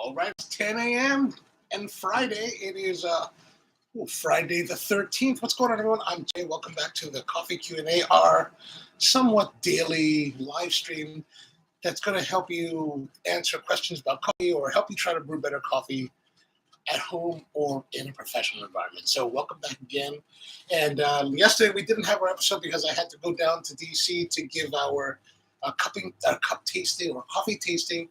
All right, it's 10 a.m. and Friday. It is Friday the 13th. What's going on, everyone? I'm Jay. Welcome back to the Coffee Q&A, our somewhat daily live stream that's going to help you answer questions about coffee or help you try to brew better coffee at home or in a professional environment. So welcome back again. And yesterday we didn't have our episode because I had to go down to DC to give our cup tasting or coffee tasting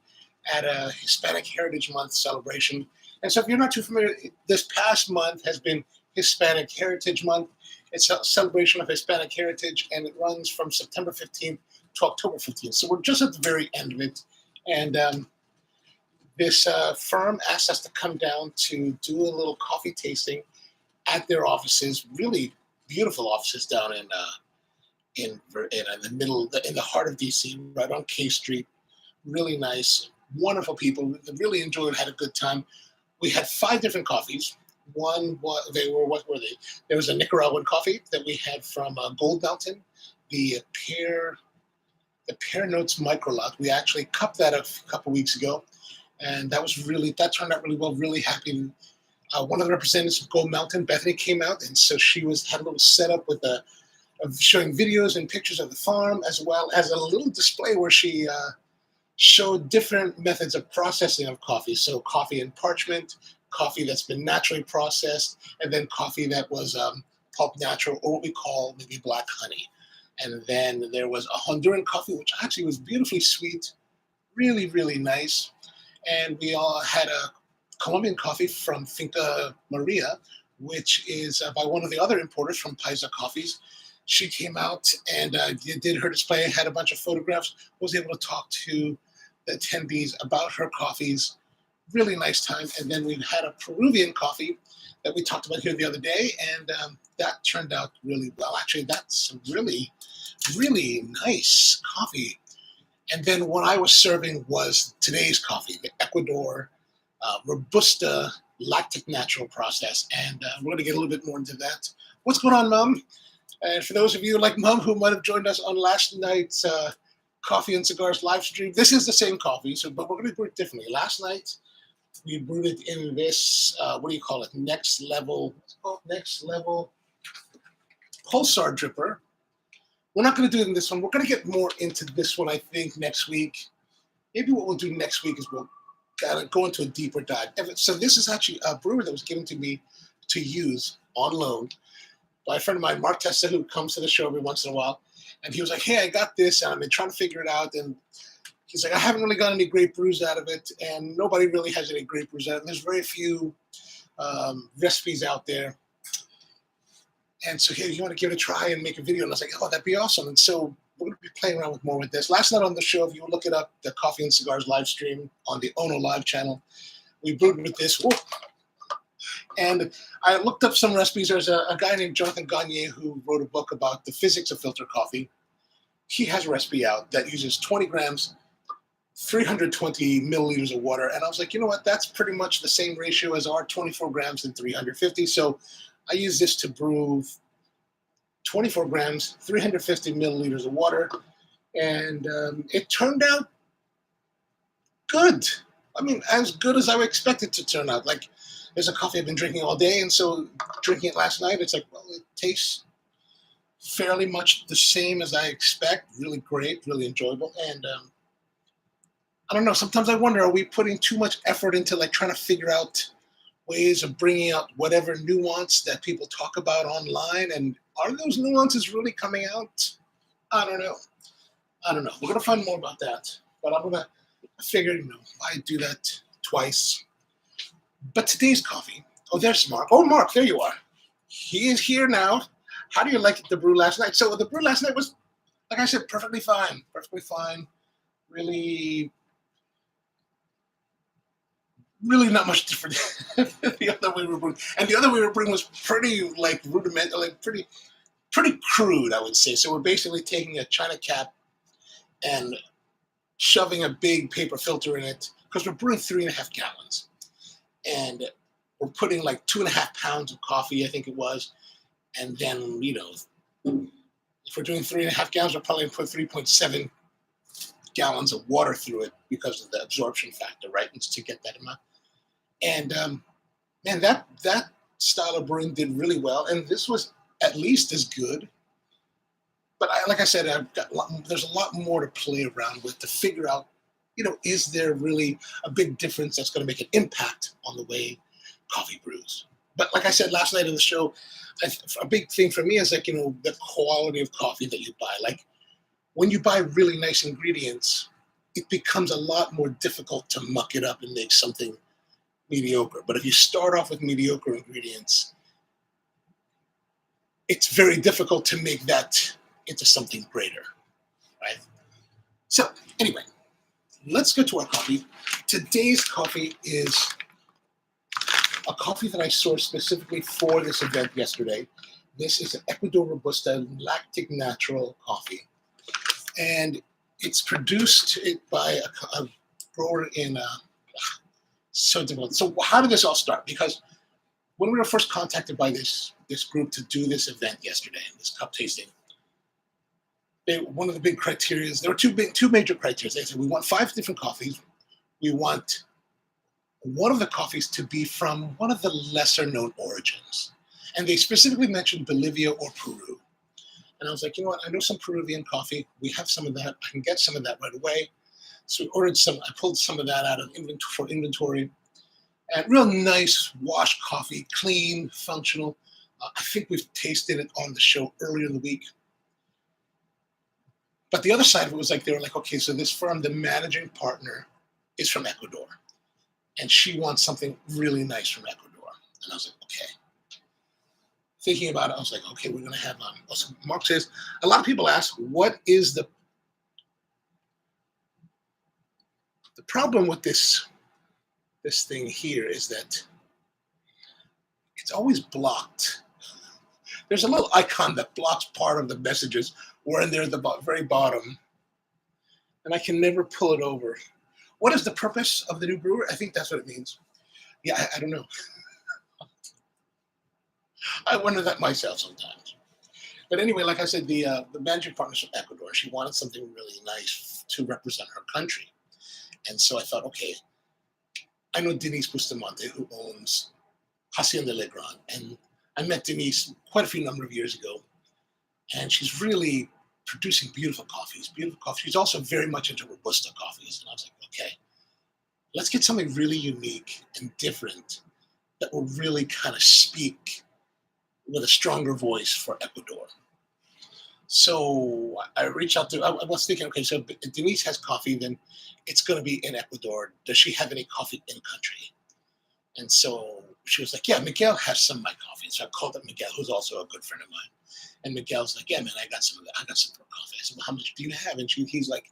at a Hispanic Heritage Month celebration. And so if you're not too familiar, this past month has been Hispanic Heritage Month. It's a celebration of Hispanic heritage, and it runs from September 15th to October 15th. So we're just at the very end of it. And this firm asked us to come down to do a little coffee tasting at their offices, really beautiful offices down in the heart of DC, right on K Street. Really nice, wonderful people. Really enjoyed it, had a good time. We had 5 different coffees. What were they? There was a Nicaraguan coffee that we had from Gold Mountain, the Pear Notes Micro Lot. We actually cupped that a couple weeks ago, and that turned out really well. Really happy. One of the representatives of Gold Mountain, Bethany, came out, and so she had a little setup with showing videos and pictures of the farm, as well as a little display where she showed different methods of processing of coffee. So coffee in parchment, coffee that's been naturally processed, and then coffee that was pulp natural, or what we call maybe black honey. And then there was a Honduran coffee, which actually was beautifully sweet, really, really nice. And we all had a Colombian coffee from Finca Maria, which is by one of the other importers from Paisa Coffees. She came out and did her display, had a bunch of photographs, was able to talk to the attendees about her coffees. Really nice time. And then we had a Peruvian coffee that we talked about here the other day, and that turned out really well. Actually, that's really, really nice coffee. And then what I was serving was today's coffee, the Ecuador Robusta Lactic Natural process. And we're going to get a little bit more into that. What's going on, Mom? And for those of you like Mom who might have joined us on last night's Coffee and Cigars live stream, this is the same coffee, but we're going to brew it differently. Last night, we brewed it in this, next level pulsar dripper. We're not going to do it in this one. We're going to get more into this one, I think, next week. Maybe what we'll do next week is we'll go into a deeper dive. So this is actually a brewer that was given to me to use on loan by a friend of mine, Mark Testa, who comes to the show every once in a while. And he was like, hey, I got this, and I've been trying to figure it out. And he's like, I haven't really got any great brews out of it, and nobody really has any great brews out of it. There's very few recipes out there. And so, hey, you want to give it a try and make a video? And I was like, oh, that'd be awesome. And so we're going to be playing around with more with this. Last night on the show, if you look it up, the Coffee and Cigars live stream on the Ono Live channel, we brewed with this. Whoa. And I looked up some recipes. There's a guy named Jonathan Gagne who wrote a book about the physics of filter coffee. He has a recipe out that uses 20 grams, 320 milliliters of water. And I was like, you know what? That's pretty much the same ratio as our 24 grams and 350. So I use this to brew 24 grams, 350 milliliters of water. And it turned out good. I mean, as good as I would expect it to turn out. Like, there's a coffee I've been drinking all day, and so drinking it last night, it's like, well, it tastes fairly much the same as I expect. Really great, really enjoyable. And I don't know, sometimes I wonder, are we putting too much effort into like trying to figure out ways of bringing out whatever nuance that people talk about online? And are those nuances really coming out? I don't know. We're going to find more about that. But I figured, I do that twice. But today's coffee, there's Mark. Oh, Mark, there you are. He is here now. How do you like the brew last night? So the brew last night was, like I said, perfectly fine. Really not much different than the other way we were brewing. And the other way we were brewing was pretty like rudimental, like pretty crude, I would say. So we're basically taking a China cap and shoving a big paper filter in it because we're brewing 3.5 gallons. And we're putting like 2.5 pounds of coffee, I think it was. And then, if we're doing 3.5 gallons, we're probably going to put 3.7 gallons of water through it because of the absorption factor, right? It's to get that amount. And man, that style of brewing did really well, and this was at least as good. But like I said, there's a lot more to play around with to figure out, is there really a big difference that's going to make an impact on the way coffee brews? But like I said last night in the show, a big thing for me is like, the quality of coffee that you buy. Like when you buy really nice ingredients, it becomes a lot more difficult to muck it up and make something mediocre. But if you start off with mediocre ingredients, it's very difficult to make that into something greater, right? So anyway, let's get to our coffee. Today's coffee is a coffee that I sourced specifically for this event yesterday. This is an Ecuador Robusta Lactic Natural coffee. And it's produced by a grower in so difficult. So how did this all start? Because when we were first contacted by this group to do this event yesterday, this cup tasting, one of the big criteria, there were two major criteria. They said, we want 5 different coffees. We want one of the coffees to be from one of the lesser known origins. And they specifically mentioned Bolivia or Peru. And I was like, you know what? I know some Peruvian coffee. We have some of that. I can get some of that right away. So we ordered some. I pulled some of that out of inventory. And real nice washed coffee, clean, functional. I think we've tasted it on the show earlier in the week. But the other side of it was like, they were like, okay, so this firm, the managing partner is from Ecuador. And she wants something really nice from Ecuador. And I was like, okay. Thinking about it, I was like, okay, we're going to have, so Mark says, a lot of people ask, what is the problem with this thing here is that it's always blocked. There's a little icon that blocks part of the messages when they're at the very bottom, and I can never pull it over. What is the purpose of the new brewer? I think that's what it means. Yeah, I don't know. I wonder that myself sometimes. But anyway, like I said, the managing partner's from Ecuador. She wanted something really nice to represent her country. And so I thought, okay, I know Denise Bustamante, who owns Hacienda Legrand. And I met Denise quite a few number of years ago. And she's really producing beautiful coffees. She's also very much into Robusta coffees. And I was like, okay, let's get something really unique and different that will really kind of speak with a stronger voice for Ecuador. So I reached out to, I was thinking, okay, so if Denise has coffee, then it's going to be in Ecuador. Does she have any coffee in country? And so she was like, yeah, Miguel has some of my coffee. So I called up Miguel, who's also a good friend of mine. And Miguel's like, yeah, man, I got some of that. I got some for coffee. I said, well, how much do you have? And he's like,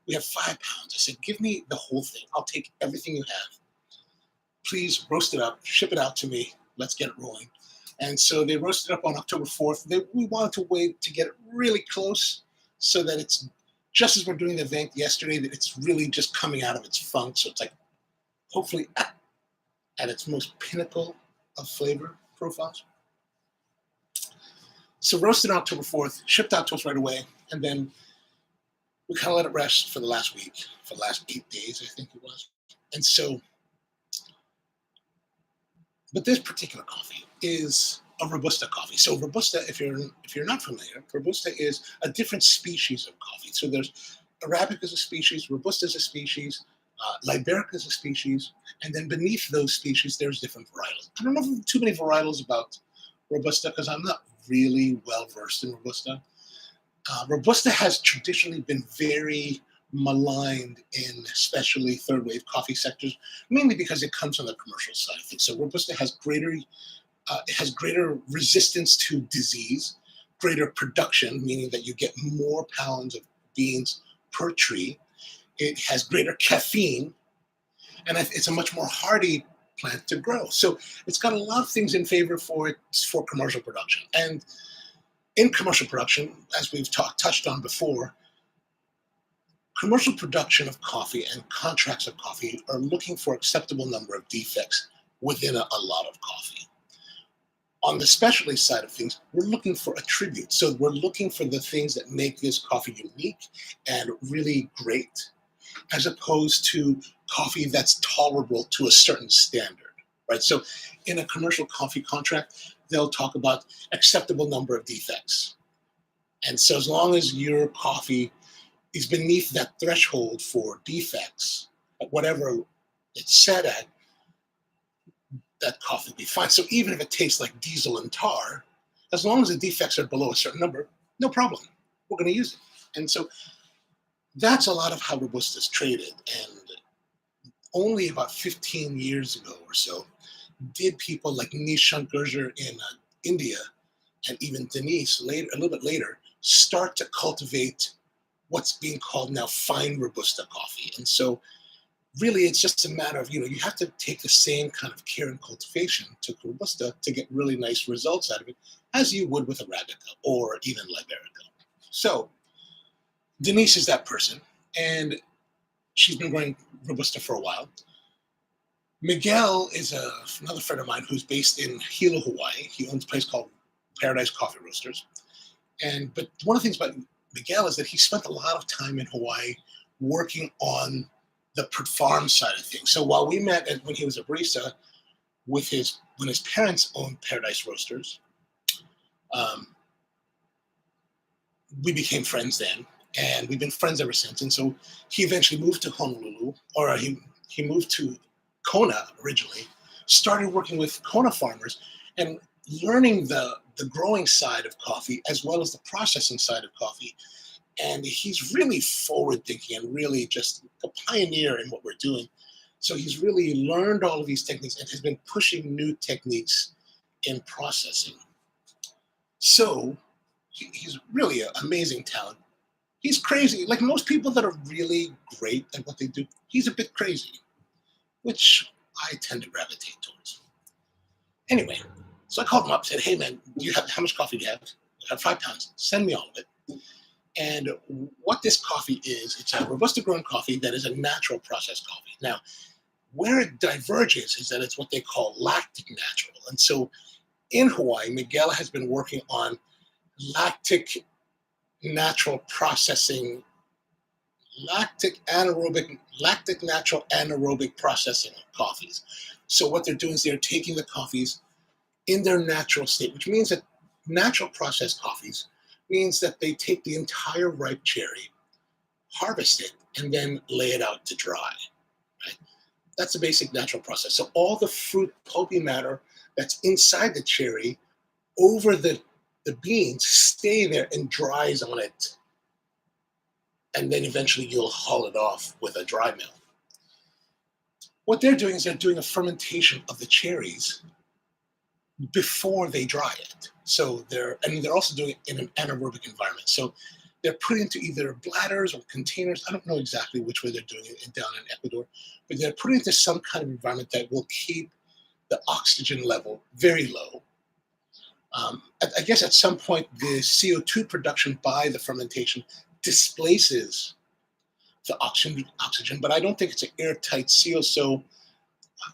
we have 5 pounds. I said, give me the whole thing. I'll take everything you have. Please roast it up, ship it out to me. Let's get it rolling. And so they roasted up on October 4th. We wanted to wait to get it really close so that it's just as we're doing the event yesterday, that it's really just coming out of its funk. So it's like hopefully at its most pinnacle of flavor profiles. So roasted on October 4th, shipped out to us right away. And then we kind of let it rest for the last week, for the last 8 days, I think it was. And so, but this particular coffee is a Robusta coffee. So Robusta, if you're not familiar, Robusta is a different species of coffee. So there's Arabica is a species, Robusta is a species, Liberica is a species, and then beneath those species, there's different varietals. I don't know too many varietals about Robusta because I'm not really well versed in Robusta. Robusta has traditionally been very maligned in especially third wave coffee sectors, mainly because it comes on the commercial side of things. So Robusta has greater resistance to disease, greater production, meaning that you get more pounds of beans per tree. It has greater caffeine, and it's a much more hardy plant to grow. So it's got a lot of things in favor for commercial production. And in commercial production, as we've touched on before, commercial production of coffee and contracts of coffee are looking for acceptable number of defects within a lot of coffee. On the specialty side of things, we're looking for attributes. So we're looking for the things that make this coffee unique and really great as opposed to coffee that's tolerable to a certain standard, right? So in a commercial coffee contract, they'll talk about acceptable number of defects. And so as long as your coffee is beneath that threshold for defects, at whatever it's set at, that coffee will be fine. So even if it tastes like diesel and tar, as long as the defects are below a certain number, no problem. We're going to use it. And so that's a lot of how Robusta is traded. And only about 15 years ago or so did people like Nishant Gurjar in India and even Denise later, a little bit later, start to cultivate what's being called now fine Robusta coffee. And so really it's just a matter of, you have to take the same kind of care and cultivation to Robusta to get really nice results out of it as you would with Arabica or even Liberica. So Denise is that person, and she's been growing Robusta for a while. Miguel is another friend of mine who's based in Hilo, Hawaii. He owns a place called Paradise Coffee Roasters. But one of the things about Miguel is that he spent a lot of time in Hawaii working on the farm side of things. So while we met when he was a barista when his parents owned Paradise Roasters, we became friends then, and we've been friends ever since. And so he eventually moved to Honolulu, or he moved to Kona originally, started working with Kona farmers and learning the growing side of coffee as well as the processing side of coffee. And he's really forward thinking and really just a pioneer in what we're doing. So he's really learned all of these techniques and has been pushing new techniques in processing. So he's really an amazing talent. He's crazy. Like most people that are really great at what they do, he's a bit crazy, which I tend to gravitate towards. Anyway, so I called him up, said, hey man, how much coffee do you have? I have 5 pounds. Send me all of it. And what this coffee is, it's a Robusta grown coffee that is a natural processed coffee. Now, where it diverges is that it's what they call lactic natural. And so in Hawaii, Miguel has been working on lactic natural processing, lactic natural anaerobic processing of coffees. So what they're doing is they're taking the coffees in their natural state, which means that natural processed coffees means that they take the entire ripe cherry, harvest it, and then lay it out to dry. Right? That's the basic natural process. So all the fruit pulpy matter that's inside the cherry over the beans stay there and dries on it. And then eventually you'll haul it off with a dry mill. What they're doing is they're doing a fermentation of the cherries before they dry it. So they're also doing it in an anaerobic environment. So they're put into either bladders or containers. I don't know exactly which way they're doing it down in Ecuador, but they're put into some kind of environment that will keep the oxygen level very low. I guess at some point the CO2 production by the fermentation displaces the oxygen, but I don't think it's an airtight seal. So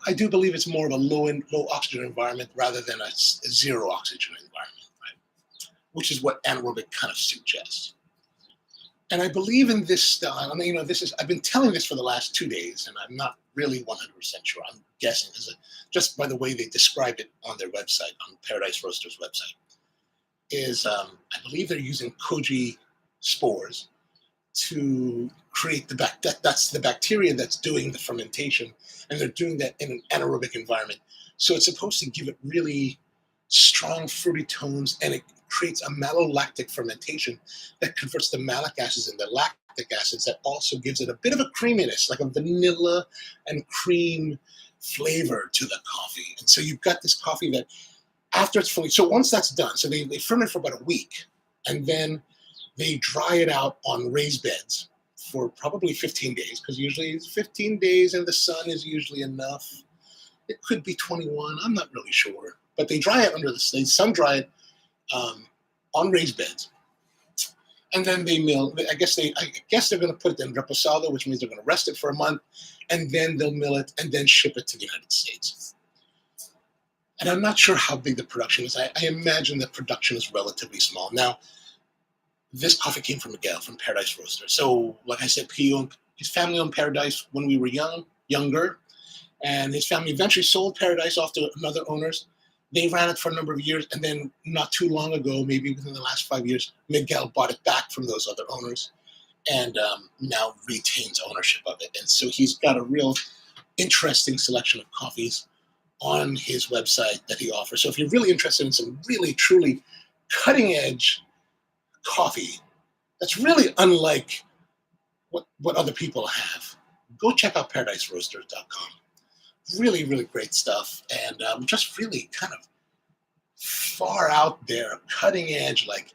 I do believe it's more of a low oxygen environment rather than a zero oxygen environment, right? Which is what anaerobic kind of suggests. And I believe in this style. I mean, I've been telling this for the last 2 days, and I'm not really 100% sure. I'm guessing just by the way they describe it on their website, on Paradise Roasters website, I believe they're using koji spores to create that's the bacteria that's doing the fermentation, and they're doing that in an anaerobic environment. So it's supposed to give it really strong fruity tones, and it creates a malolactic fermentation that converts the malic acids into lactic acids that also gives it a bit of a creaminess, like a vanilla and cream flavor to the coffee. And so you've got this coffee that after it's fully, so once that's done, so they ferment for about a week, and then they dry it out on raised beds for probably 15 days, because usually it's 15 days in the sun is usually enough. It could be 21, I'm not really sure. But they dry it they sun dry it on raised beds. And then they mill, I guess they're going to put it in reposado, which means they're going to rest it for a month, and then they'll mill it and then ship it to the United States. And I'm not sure how big the production is. I imagine the production is relatively small. Now, this coffee came from Miguel, from Paradise Roasters. So, like I said, he his family owned Paradise when we were younger, and his family eventually sold Paradise off to another owners. They ran it for a number of years, and then not too long ago, maybe within the last 5 years, Miguel bought it back from those other owners and now retains ownership of it. And so he's got a real interesting selection of coffees on his website that he offers. So if you're really interested in some really, truly cutting edge coffee that's really unlike what other people have, go check out paradiseroasters.com. Really, really great stuff, and just really kind of far out there, cutting edge, like,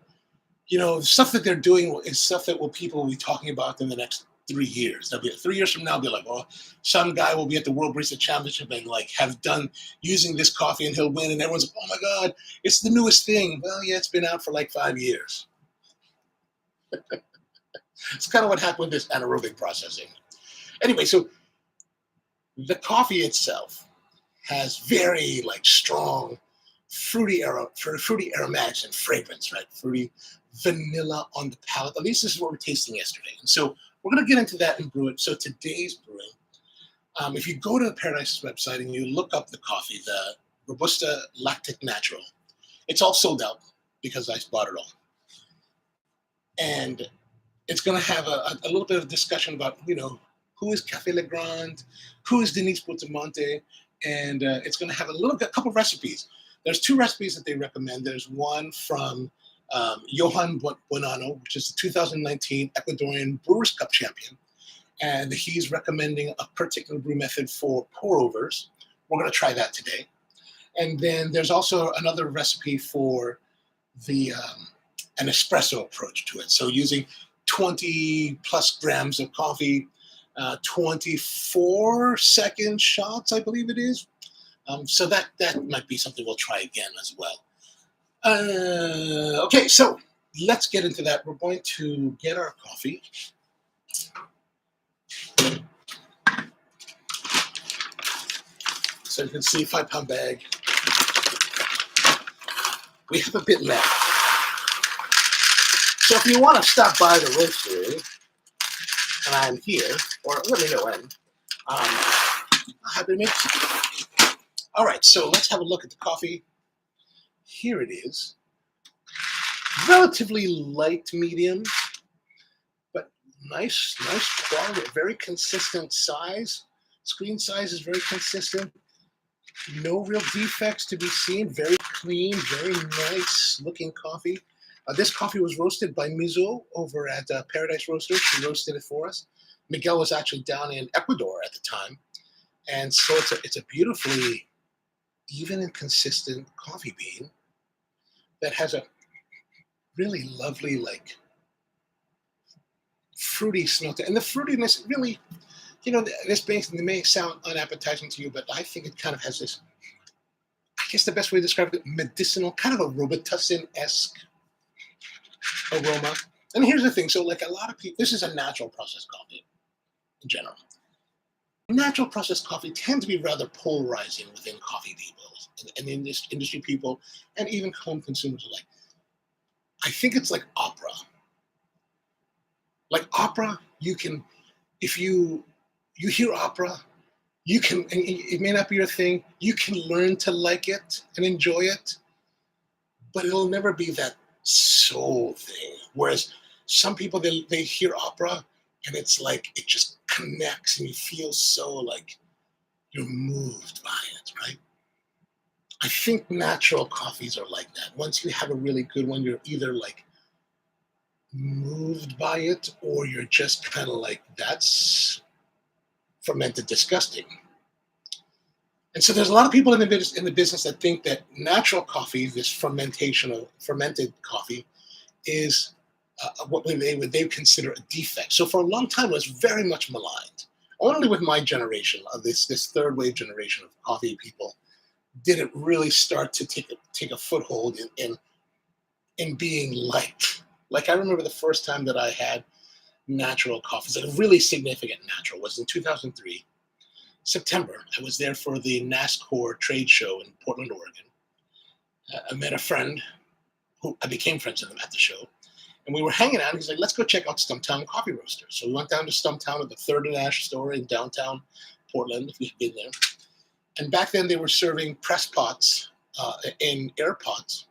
stuff that they're doing is stuff that people will be talking about in the next 3 years. They'll be 3 years from now, be like, oh, some guy will be at the World Barista Championship and like have done using this coffee and he'll win, and everyone's like, oh my God, it's the newest thing. Well, yeah, it's been out for like 5 years. It's kind of what happened with this anaerobic processing. Anyway, so the coffee itself has very like strong fruity aromatics and fragrance, right? Fruity vanilla on the palate. At least this is what we're tasting yesterday. And so we're going to get into that and brew it. So today's brewing, if you go to the Paradise's website and you look up the coffee, the Robusta Lactic Natural, it's all sold out because I bought it all. And it's going to have a little bit of discussion about, who is Hacienda Legrand, who is Denise Bustamante, and it's going to have a couple recipes. There's 2 recipes that they recommend. There's one from Johan Bonanno, which is the 2019 Ecuadorian Brewers Cup champion, and he's recommending a particular brew method for pour-overs. We're going to try that today. And then there's also another recipe for an espresso approach to it. So using 20 plus grams of coffee, 24-second shots, I believe it is. So that might be something we'll try again as well. Okay, so let's get into that. We're going to get our coffee. So you can see 5-pound bag. We have a bit left. So if you want to stop by the roastery, and I'm here, or let me know when, I'm happy to make it. All right, so let's have a look at the coffee. Here it is. Relatively light medium, but nice quality, very consistent size. Screen size is very consistent. No real defects to be seen. Very clean, very nice looking coffee. This coffee was roasted by Mizuho over at Paradise Roasters. He roasted it for us. Miguel was actually down in Ecuador at the time. And so it's a beautifully even and consistent coffee bean that has a really lovely, like, fruity smell to it. And the fruitiness really, this may sound unappetizing to you, but I think it kind of has this, I guess the best way to describe it, medicinal, kind of a Robitussin-esque aroma. And here's the thing. So like a lot of people, this is a natural processed coffee in general. Natural processed coffee tend to be rather polarizing within coffee people and industry people and even home consumers alike. I think it's like opera. Like opera, you can, if you hear opera, you can, and it may not be your thing, you can learn to like it and enjoy it, but it'll never be that soul thing. Whereas some people, they hear opera and it's like, it just connects and you feel so like you're moved by it, right? I think natural coffees are like that. Once you have a really good one, you're either like moved by it or you're just kind of like, that's fermented disgusting. And so there's a lot of people in the business that think that natural coffee, this fermentation of fermented coffee, is what they would consider a defect. So for a long time, it was very much maligned. Only with my generation, of this third wave generation of coffee people, did it really start to take a foothold in being liked. Like I remember the first time that I had natural coffees, like a really significant natural, was in 2003. September. I was there for the NASCAR trade show in Portland, Oregon. I met a friend who I became friends with him at the show. And we were hanging out. And he's like, let's go check out Stumptown Coffee Roasters. So we went down to Stumptown at the 3rd and Ash store in downtown Portland, if you've been there. And back then they were serving press pots in air pots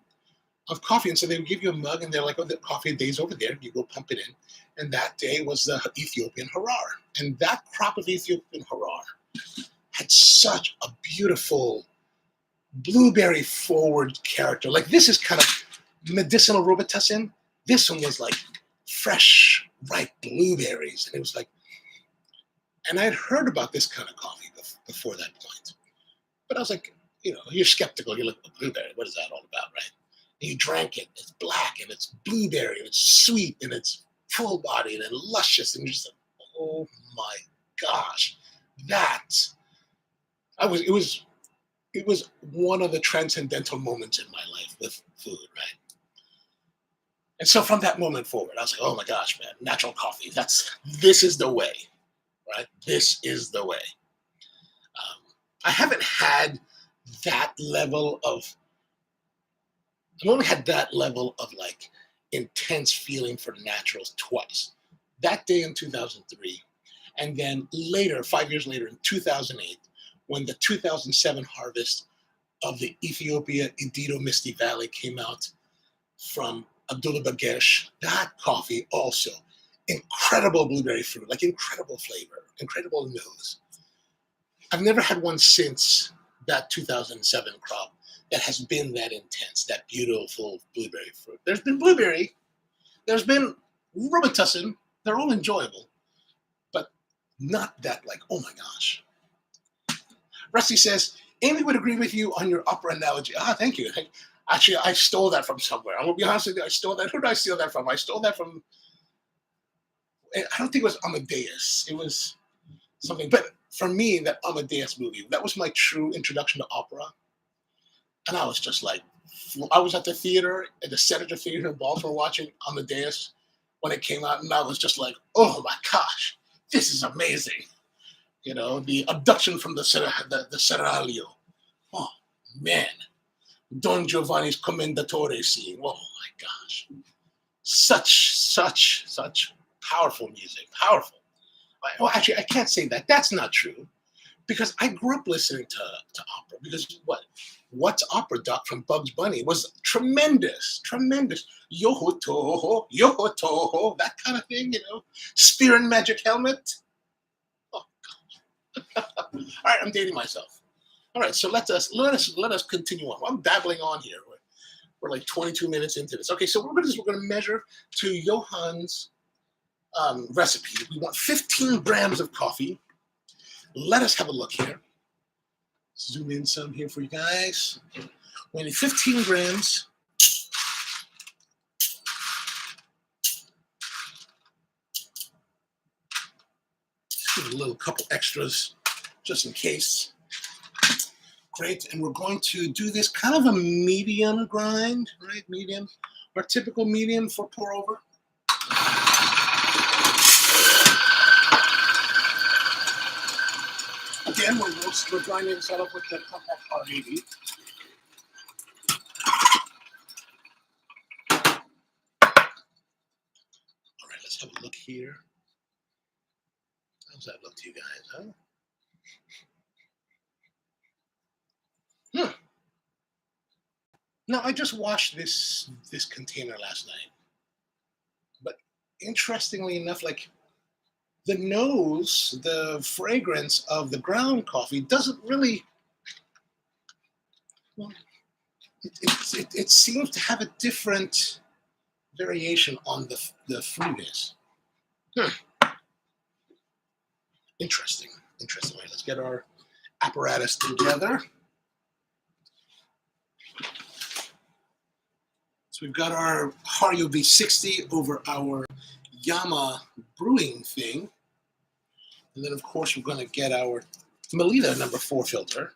of coffee. And so they would give you a mug and they're like, oh, the coffee day's over there. You go pump it in. And that day was the Ethiopian Harar. And that crop of Ethiopian Harar had such a beautiful blueberry forward character. Like this is kind of medicinal Robitussin. This one was like fresh, ripe blueberries. And it was like, and I'd heard about this kind of coffee before that point. But I was like, you know, you're skeptical. You're like, blueberry, what is that all about, right? And you drank it. It's black and it's blueberry and it's sweet and it's full bodied and luscious. And you're just like, oh my gosh, it was one of the transcendental moments in my life with food, right? And so from that moment forward, I was like, oh my gosh, man, natural coffee. This is the way, right? This is the way. I haven't had that level of, I've only had that level of like intense feeling for naturals twice. That day in 2003, and then later, 5 years later in 2008, when the 2007 harvest of the Ethiopia Edido Misty Valley came out from Abdullah Bagesh. That coffee also, incredible blueberry fruit, like incredible flavor, incredible nose. I've never had one since that 2007 crop that has been that intense, that beautiful blueberry fruit. There's been blueberry, there's been Robitussin, they're all enjoyable, but not that like, oh my gosh. Rusty says, Amy would agree with you on your opera analogy. Thank you. Actually, I stole that from somewhere. I'm going to be honest with you. I stole that. Who did I steal that from? I stole that from, I don't think it was Amadeus. It was something. But for me, that Amadeus movie, that was my true introduction to opera. And I was just like, I was at the theater, at the Senator Theater in Baltimore watching Amadeus when it came out. And I was just like, oh my gosh, this is amazing. You know, the abduction from the Seraglio. Oh, man. Don Giovanni's Commendatore scene. Oh, my gosh. Such powerful music. Powerful. Well, actually, I can't say that. That's not true. Because I grew up listening to opera. Because what's opera, Doc, from Bugs Bunny was tremendous. Tremendous. Yoho toho, that kind of thing, you know. Spear and Magic Helmet. Oh, gosh. All right, I'm dating myself. All right, so let us continue on. I'm babbling on here. We're like 22 minutes into this. Okay, so we're going to measure to Johan's recipe. We want 15 grams of coffee. Let us have a look here. Zoom in some here for you guys. We need 15 grams. Just give it a little couple extras just in case. Great, and we're going to do this kind of a medium grind, right? Medium, our typical medium for pour over. Again, we're grinding this out up with the compact R80. All right, let's have a look here. How's that look to you guys, huh? Now, I just washed this container last night. But interestingly enough, like the nose, the fragrance of the ground coffee doesn't really, well, it seems to have a different variation on the fruitiness. Interesting. Right, let's get our apparatus together. So we've got our Hario V60 over our Yama brewing thing. And then, of course, we're going to get our Melita number 4 filter.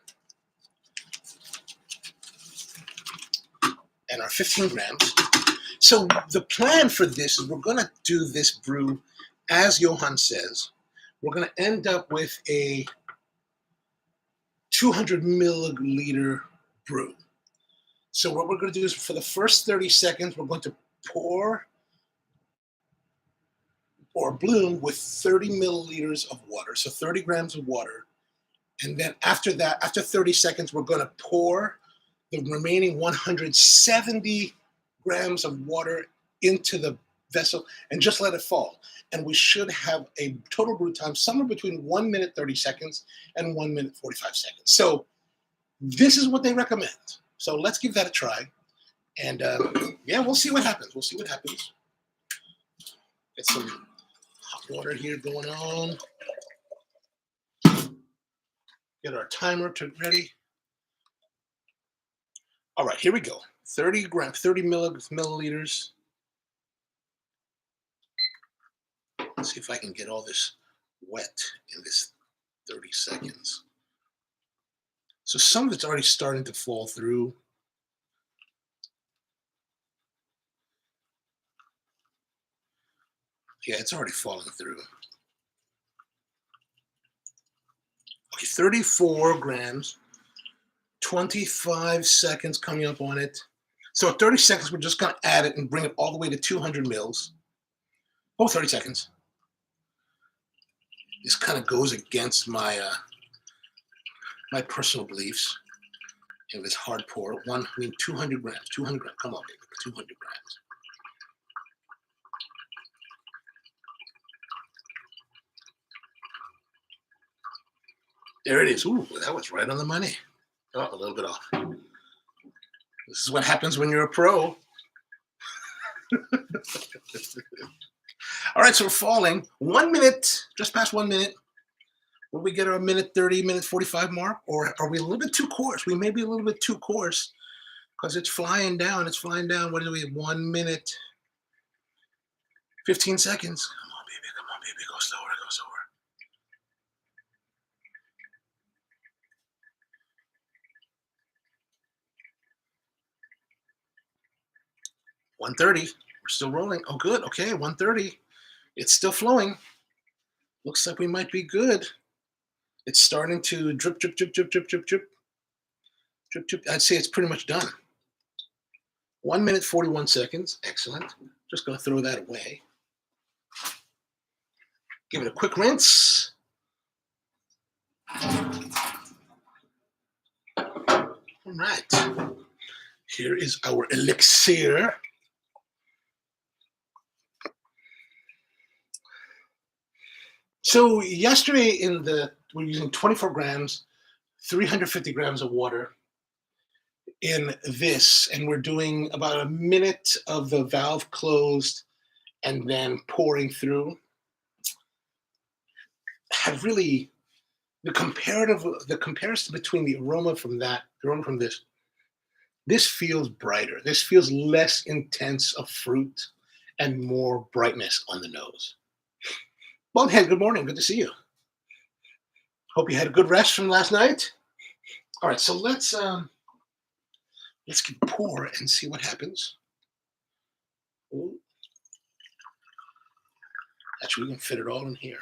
And our 15 grams. So the plan for this is we're going to do this brew, as Johan says. We're going to end up with a 200 milliliter brew. So what we're going to do is for the first 30 seconds, we're going to pour or bloom with 30 milliliters of water. So 30 grams of water. And then after that, after 30 seconds, we're going to pour the remaining 170 grams of water into the vessel and just let it fall. And we should have a total brew time somewhere between 1 minute 30 seconds and 1 minute 45 seconds. So this is what they recommend. So let's give that a try. And yeah, we'll see what happens. We'll see what happens. Get some hot water here going on. Get our timer ready. All right, here we go. 30 grams, 30 milliliters. Let's see if I can get all this wet in this 30 seconds. So some of it's already starting to fall through. Yeah, it's already falling through. Okay, 34 grams, 25 seconds coming up on it. So at 30 seconds, we're just going to add it and bring it all the way to 200 mils. Oh, 30 seconds. This kind of goes against my my personal beliefs. In this hard pour, 200 grams, 200 grams. Come on, baby, 200 grams. There it is. Ooh, that was right on the money. Oh, a little bit off. This is what happens when you're a pro. All right, so we're falling 1 minute, just past 1 minute. Will we get our minute 30, minute 45 mark? Or are we a little bit too coarse? We may be a little bit too coarse because it's flying down. It's flying down. What do we have? 1 minute, 15 seconds. Come on, baby. Come on, baby. Go slower. Go slower. 130. We're still rolling. Oh, good. Okay, 130. It's still flowing. Looks like we might be good. It's starting to drip, drip, drip, drip, drip, drip, drip. Drip, drip. I'd say it's pretty much done. 1 minute, 41 seconds. Excellent. Just going to throw that away. Give it a quick rinse. All right. Here is our elixir. So yesterday we're using 24 grams, 350 grams of water in this, and we're doing about a minute of the valve closed and then pouring through. Have really the comparison between the aroma from this feels brighter. This feels less intense of fruit and more brightness on the nose. Bonehead, good morning. Good to see you. Hope you had a good rest from last night. All right, so let's pour and see what happens. Ooh. Actually, we can fit it all in here.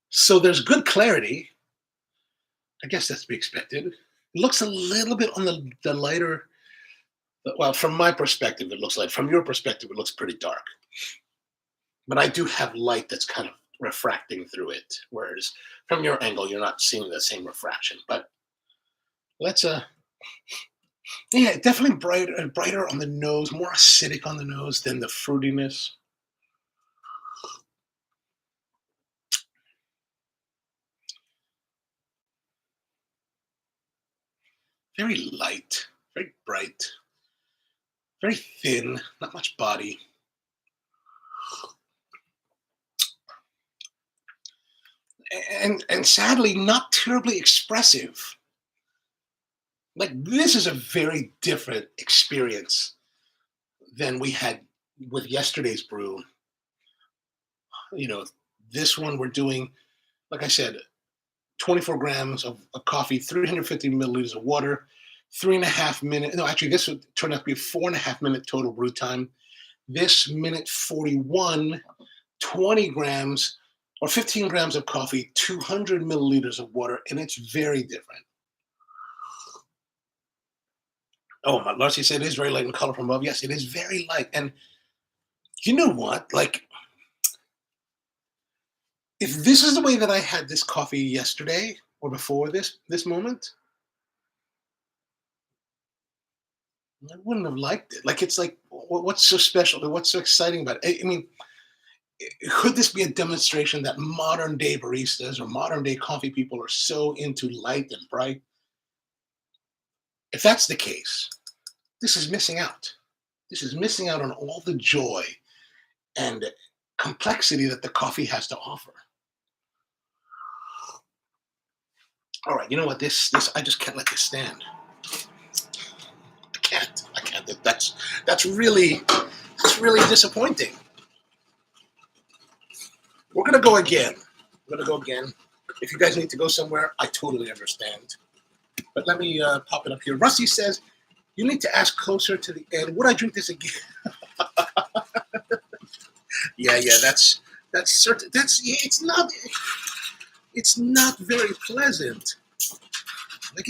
So there's good clarity. I guess that's to be expected. It looks a little bit on the lighter. Well, from my perspective, it looks light. From your perspective, it looks pretty dark. But I do have light that's kind of refracting through it, whereas from your angle, you're not seeing the same refraction. But let's yeah, definitely brighter on the nose, more acidic on the nose than the fruitiness. Very light, very bright, very thin, not much body. And sadly, not terribly expressive. Like, this is a very different experience than we had with yesterday's brew. You know, this one we're doing, like I said, 24 grams of coffee, 350 milliliters of water, 3.5 minutes. No, actually, this would turn out to be a 4.5 minute total brew time. This minute 41, 20 grams or 15 grams of coffee, 200 milliliters of water, and it's very different. Oh, Marcy said it is very light in color from above. Yes, it is very light. And You know what? Like, if this is the way that I had this coffee yesterday or before this moment, I wouldn't have liked it. Like, it's like, what's so special? What's so exciting about it? I mean, could this be a demonstration that modern day baristas or modern day coffee people are so into light and bright? If that's the case, this is missing out. This is missing out on all the joy and complexity that the coffee has to offer. All right, you know what? This I just can't let this stand. I can't. I can't. That's really disappointing. We're gonna go again. We're gonna go again. If you guys need to go somewhere, I totally understand. But let me pop it up here. Rusty says, you need to ask closer to the end. Would I drink this again? Yeah, that's certain. It's not very pleasant. Like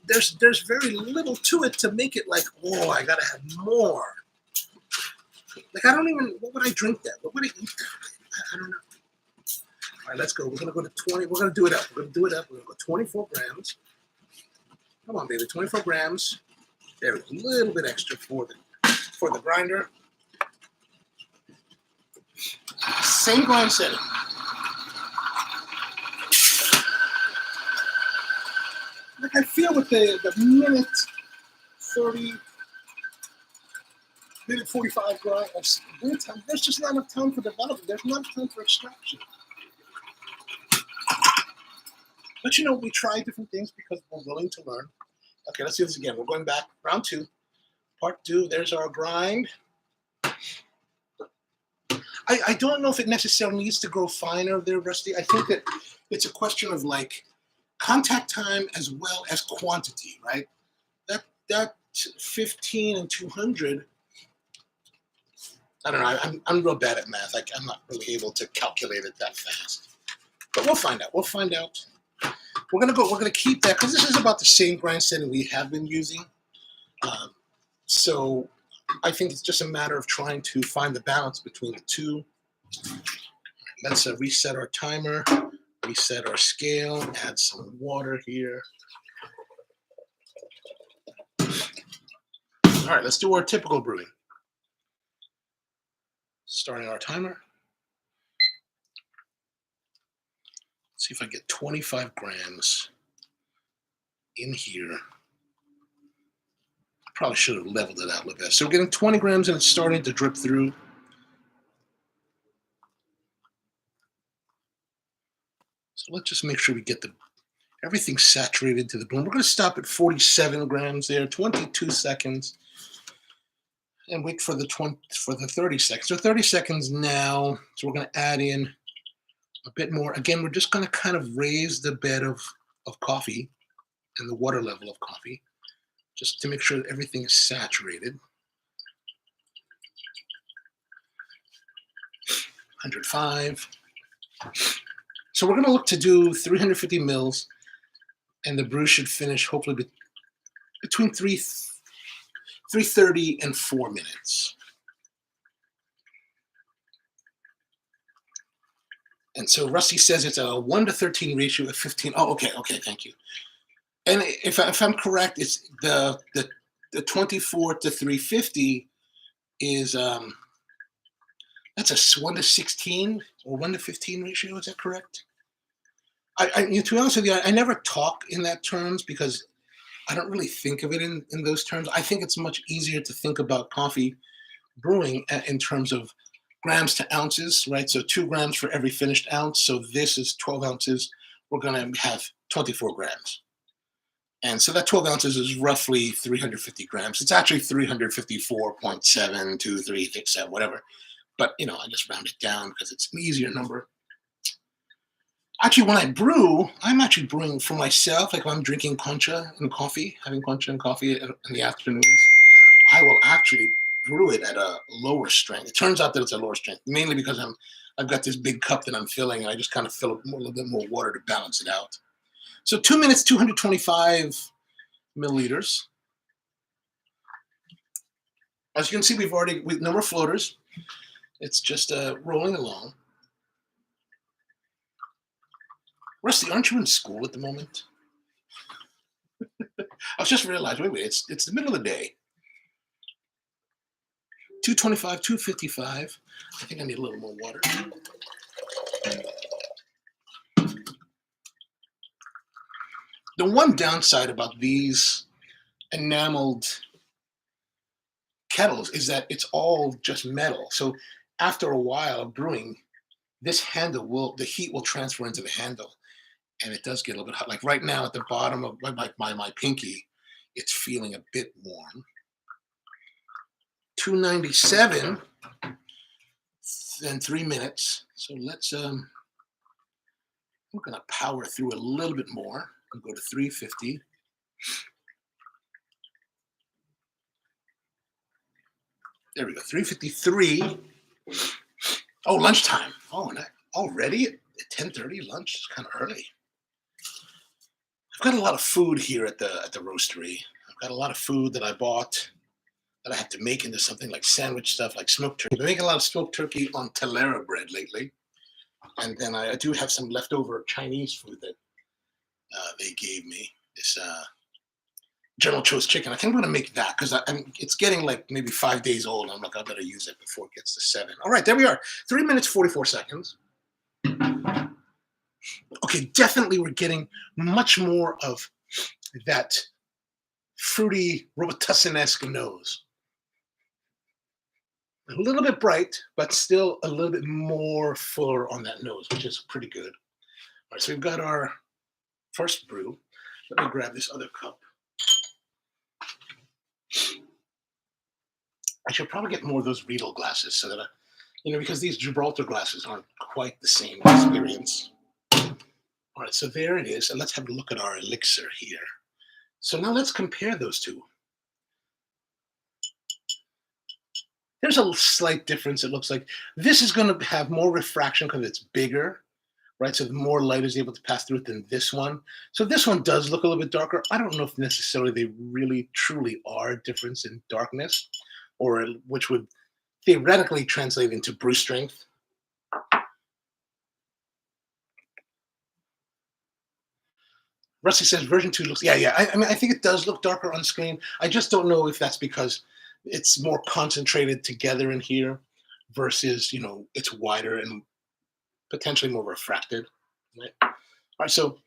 there's very little to it to make it like, oh, I gotta have more. Like what would I drink that? What would I eat that? I don't know. All right, let's go. We're gonna go to 20. We're gonna do it up. We're gonna go 24 grams. Come on, baby, 24 grams. There's a little bit extra for the grinder. Same grind setting. Like I feel with the minute 30, minute 45 grind, there's just not enough time for development. There's not enough time for extraction. But you know, we try different things because we're willing to learn. Okay, let's do this again. We're going back, round 2, part 2. There's our grind. I don't know if it necessarily needs to grow finer there, Rusty. I think that it's a question of like contact time as well as quantity, right? That 15 and 200. I don't know. I'm real bad at math. I'm not really able to calculate it that fast. But we'll find out. We're gonna keep that because this is about the same grind setting we have been using. So I think it's just a matter of trying to find the balance between the two. Let's reset our timer, reset our scale, add some water here. All right, let's do our typical brewing. Starting our timer. Let's see if I get 25 grams in here. I probably should have leveled it out a little bit. So we're getting 20 grams and it's starting to drip through. So let's just make sure we get everything saturated to the brim. We're going to stop at 47 grams there, 22 seconds, and wait for the 30 seconds. So 30 seconds now. So we're going to add in a bit more. Again, we're just going to kind of raise the bed of coffee and the water level of coffee, just to make sure that everything is saturated. 105. So we're going to look to do 350 mils, and the brew should finish hopefully between 3:30 and 4 minutes. And so Rusty says it's a 1:13 ratio of 15. Oh, okay, thank you. And if I'm correct, it's the 24 to 350 is that's a 1:16 or 1:15 ratio. Is that correct? To be honest with you, I never talk in that terms because I don't really think of it in those terms. I think it's much easier to think about coffee brewing in terms of grams to ounces, right? So 2 grams for every finished ounce. So this is 12 ounces. We're going to have 24 grams. And so that 12 ounces is roughly 350 grams. It's actually 354.72367, whatever. But, I just round it down because it's an easier number. Actually, when I brew, I'm actually brewing for myself. Like if I'm drinking concha and coffee, having concha and coffee in the afternoons, I will actually brew it at a lower strength. It turns out that it's a lower strength, mainly because I've got this big cup that I'm filling, and I just kind of fill a little bit more water to balance it out. So 2 minutes, 225 milliliters. As you can see, we've no more floaters. It's just rolling along. Rusty, aren't you in school at the moment? I was just realized, wait, it's the middle of the day. 225, 255. I think I need a little more water. The one downside about these enameled kettles is that it's all just metal. So after a while of brewing, this handle the heat will transfer into the handle, and it does get a little bit hot. Like right now at the bottom of my pinky, it's feeling a bit warm. 297 in 3 minutes. So let's we're gonna power through a little bit more and go to 350. There we go, 353. Oh, lunchtime. Oh, and already at 10:30, lunch is kind of early. I've got a lot of food here at the roastery. I've got a lot of food that I bought that I have to make into something like sandwich stuff, like smoked turkey. I've been making a lot of smoked turkey on telera bread lately. And then I do have some leftover Chinese food that they gave me. This General Cho's chicken. I think I'm going to make that because it's getting like maybe 5 days old. I'm like, I better use it before it gets to 7. All right, there we are. 3 minutes, 44 seconds. Okay, definitely we're getting much more of that fruity Robitussin-esque nose. A little bit bright, but still a little bit more fuller on that nose, which is pretty good. All right, so we've got our first brew. Let me grab this other cup. I should probably get more of those Riedel glasses so that, because these Gibraltar glasses aren't quite the same experience. All right, so there it is. And let's have a look at our elixir here. So now let's compare those two. There's a slight difference, it looks like. This is going to have more refraction because it's bigger, right? So the more light is able to pass through it than this one. So this one does look a little bit darker. I don't know if necessarily they really, truly are a difference in darkness, or which would theoretically translate into brew strength. Rusty says version 2 looks, yeah. I mean, I think it does look darker on screen. I just don't know if that's because it's more concentrated together in here versus, it's wider and potentially more refracted. Right? All right, so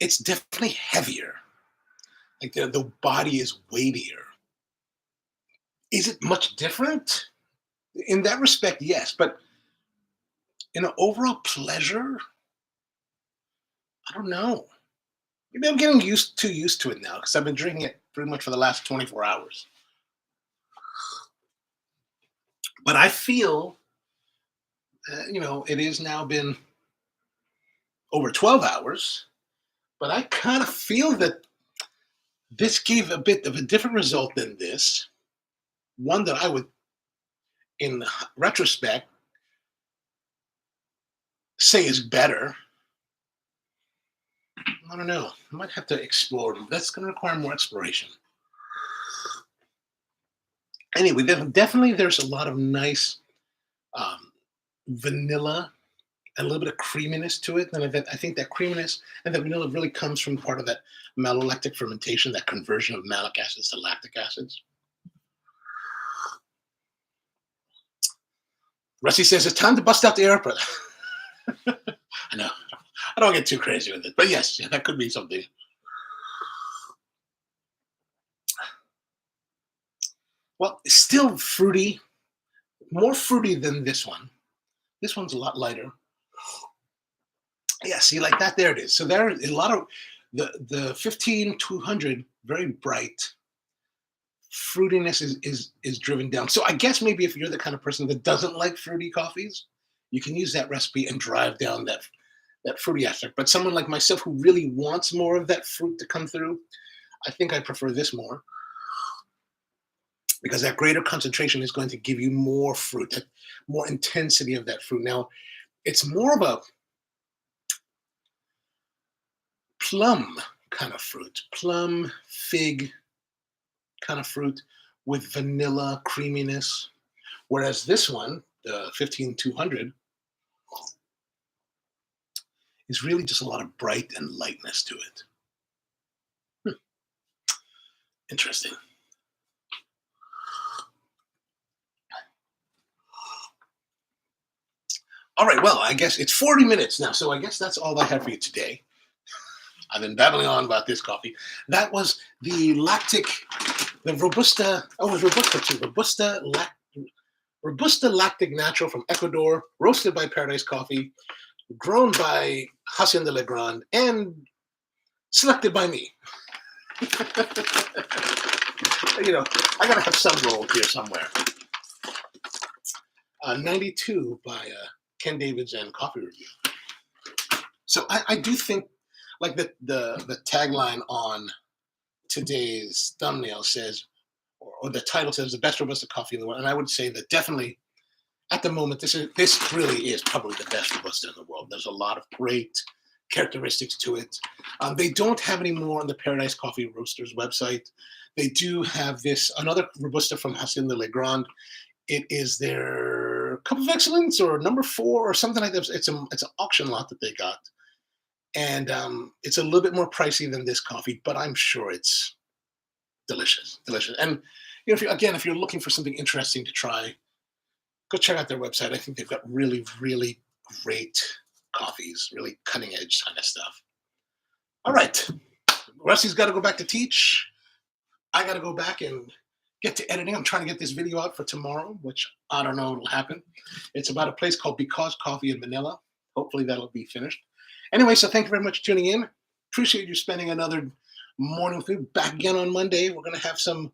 it's definitely heavier. Like the body is weightier. Is it much different? In that respect, yes. But in an overall pleasure, I don't know. Maybe I'm getting too used to it now because I've been drinking it pretty much for the last 24 hours. But I feel, it has now been over 12 hours. But I kind of feel that this gave a bit of a different result than this. One that I would, in retrospect, say is better. I don't know. I might have to explore. That's going to require more exploration. Anyway, there's a lot of nice vanilla, a little bit of creaminess to it. And I think that creaminess and the vanilla really comes from part of that malolactic fermentation, that conversion of malic acids to lactic acids. Rusty says, it's time to bust out the airport. I know. I don't get too crazy with it. But yes, that could be something. Well, it's still fruity. More fruity than this one. This one's a lot lighter. Yeah, see, like that, there it is. So there are a lot of the 15200, very bright. Fruitiness is driven down. So I guess maybe if you're the kind of person that doesn't like fruity coffees, you can use that recipe and drive down that fruity aspect. But someone like myself who really wants more of that fruit to come through, I think I prefer this more because that greater concentration is going to give you more fruit, that more intensity of that fruit. Now, it's more of a plum kind of fruit, plum, fig kind of fruit with vanilla creaminess. Whereas this one, the 15200, is really just a lot of bright and lightness to it. Interesting. All right, well, I guess it's 40 minutes now, so I guess that's all I have for you today. I've been babbling on about this coffee. That was the Robusta, oh, it was Robusta too, Robusta Lactic Natural from Ecuador, roasted by Paradise Coffee, grown by Hacienda Legrand, and selected by me. You know, I gotta have some role here somewhere. 92 by Ken Davids and Coffee Review. So I do think, like the tagline on today's thumbnail says, or the title says, the best Robusta coffee in the world. And I would say that definitely at the moment, this really is probably the best Robusta in the world. There's a lot of great characteristics to it. They don't have any more on the Paradise Coffee Roasters website. They do have another Robusta from Hacienda Legrand. It is their Cup of Excellence or number 4 or something like that. It's an auction lot that they got. And it's a little bit more pricey than this coffee, but I'm sure it's delicious. And if you're looking for something interesting to try, go check out their website. I think they've got really, really great coffees, really cutting edge kind of stuff. All right, Rusty's got to go back to teach. I got to go back and get to editing. I'm trying to get this video out for tomorrow, which I don't know will happen. It's about a place called Because Coffee in Manila. Hopefully that'll be finished. Anyway, so thank you very much for tuning in. Appreciate you spending another morning with me. Back again on Monday. We're going to have some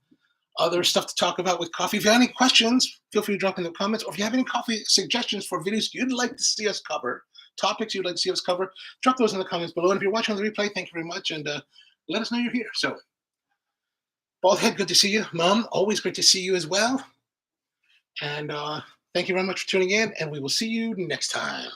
other stuff to talk about with coffee. If you have any questions, feel free to drop in the comments. Or if you have any coffee suggestions for videos you'd like to see us cover, topics you'd like to see us cover, drop those in the comments below. And if you're watching on the replay, thank you very much. And let us know you're here. So, Bald Head, good to see you. Mom, always great to see you as well. And thank you very much for tuning in. And we will see you next time.